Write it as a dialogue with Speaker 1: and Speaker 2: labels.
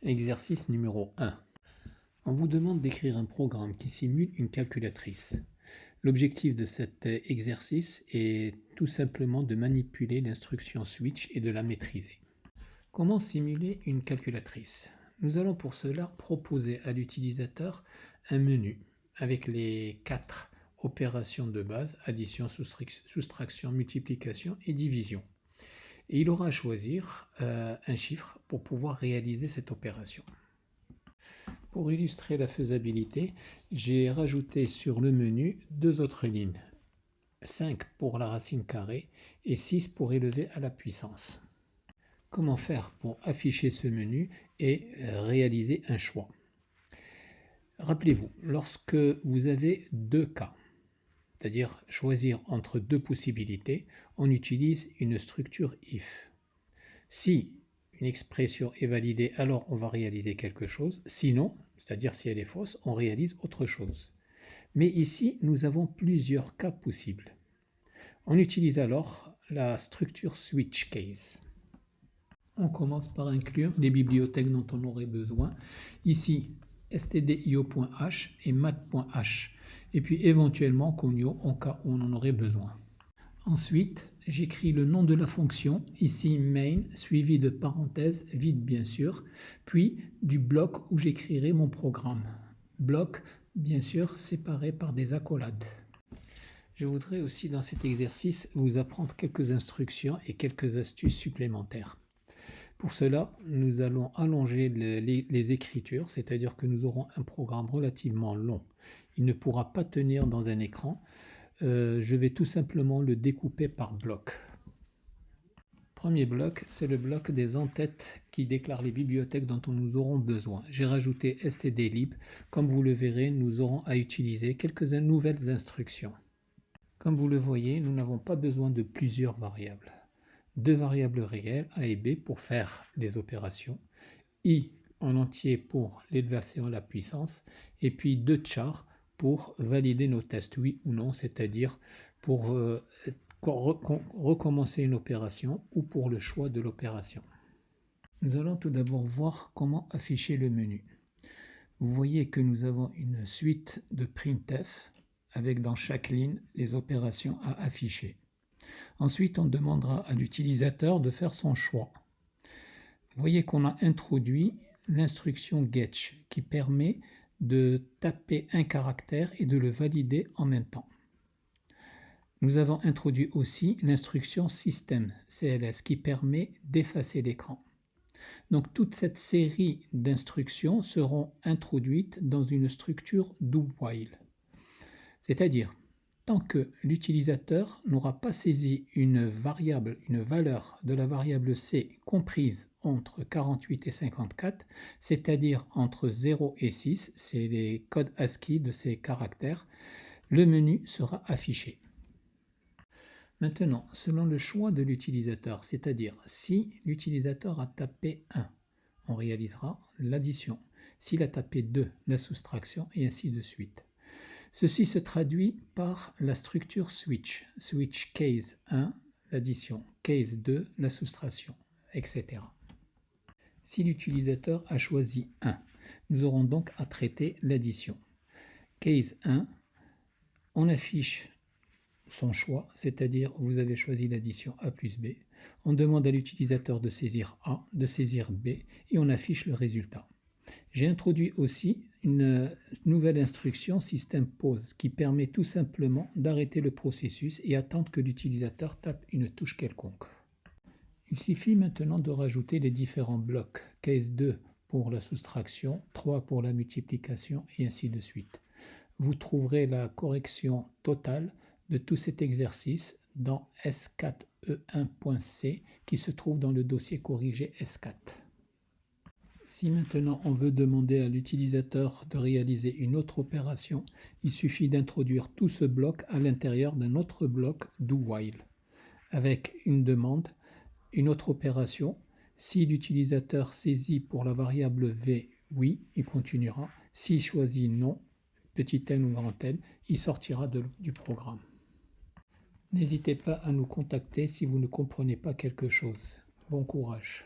Speaker 1: Exercice numéro 1. On vous demande d'écrire un programme qui simule une calculatrice. L'objectif de cet exercice est tout simplement de manipuler l'instruction switch et de la maîtriser. Comment simuler une calculatrice? Nous allons pour cela proposer à l'utilisateur un menu avec les 4 opérations de base: addition, soustraction, multiplication et division. Et il aura à choisir un chiffre pour pouvoir réaliser cette opération. Pour illustrer la faisabilité, j'ai rajouté sur le menu 2 autres lignes, 5 pour la racine carrée et 6 pour élever à la puissance. Comment faire pour afficher ce menu et réaliser un choix? Rappelez-vous, lorsque vous avez 2 cas, c'est-à-dire choisir entre 2 possibilités, on utilise une structure if. Si une expression est validée, alors on va réaliser quelque chose. Sinon, c'est-à-dire si elle est fausse, on réalise autre chose. Mais ici, nous avons plusieurs cas possibles. On utilise alors la structure switch case. On commence par inclure les bibliothèques dont on aurait besoin. Ici, stdio.h et math.h. Et puis éventuellement conio en cas où on en aurait besoin. Ensuite, j'écris le nom de la fonction, ici main, suivi de parenthèses vides bien sûr, puis du bloc où j'écrirai mon programme. Bloc, bien sûr, séparé par des accolades. Je voudrais aussi dans cet exercice vous apprendre quelques instructions et quelques astuces supplémentaires. Pour cela, nous allons allonger les écritures, c'est-à-dire que nous aurons un programme relativement long. Il ne pourra pas tenir dans un écran. Je vais tout simplement le découper par bloc. Premier bloc, c'est le bloc des entêtes qui déclare les bibliothèques dont nous aurons besoin. J'ai rajouté stdlib. Comme vous le verrez, nous aurons à utiliser quelques nouvelles instructions. Comme vous le voyez, nous n'avons pas besoin de plusieurs variables. 2 variables réelles, a et b, pour faire les opérations, i en entier pour l'élévation à la puissance, et puis 2 chars pour valider nos tests, oui ou non, c'est-à-dire pour recommencer une opération ou pour le choix de l'opération. Nous allons tout d'abord voir comment afficher le menu. Vous voyez que nous avons une suite de printf avec dans chaque ligne les opérations à afficher. Ensuite, on demandera à l'utilisateur de faire son choix. Vous voyez qu'on a introduit l'instruction getch qui permet de taper un caractère et de le valider en même temps. Nous avons introduit aussi l'instruction system cls qui permet d'effacer l'écran. Donc toute cette série d'instructions seront introduites dans une structure do while. C'est-à-dire, tant que l'utilisateur n'aura pas saisi une valeur de la variable c comprise entre 48 et 54, c'est-à-dire entre 0 et 6, c'est les codes ASCII de ces caractères, le menu sera affiché. Maintenant, selon le choix de l'utilisateur, c'est-à-dire si l'utilisateur a tapé 1, on réalisera l'addition. S'il a tapé 2, la soustraction, et ainsi de suite. Ceci se traduit par la structure switch. Switch case 1, l'addition. Case 2, la soustraction, etc. Si l'utilisateur a choisi 1, nous aurons donc à traiter l'addition. Case 1, on affiche son choix, c'est-à-dire vous avez choisi l'addition A plus B. On demande à l'utilisateur de saisir A, de saisir B, et on affiche le résultat. J'ai introduit aussi une nouvelle instruction system pause qui permet tout simplement d'arrêter le processus et attendre que l'utilisateur tape une touche quelconque. Il suffit maintenant de rajouter les différents blocs, case 2 pour la soustraction, 3 pour la multiplication et ainsi de suite. Vous trouverez la correction totale de tout cet exercice dans S4E1.c qui se trouve dans le dossier corrigé S4. Si maintenant on veut demander à l'utilisateur de réaliser une autre opération, il suffit d'introduire tout ce bloc à l'intérieur d'un autre bloc do while. Avec une demande, une autre opération, si l'utilisateur saisit pour la variable v, oui, il continuera. S'il choisit non, petit n ou grand n, il sortira du programme. N'hésitez pas à nous contacter si vous ne comprenez pas quelque chose. Bon courage.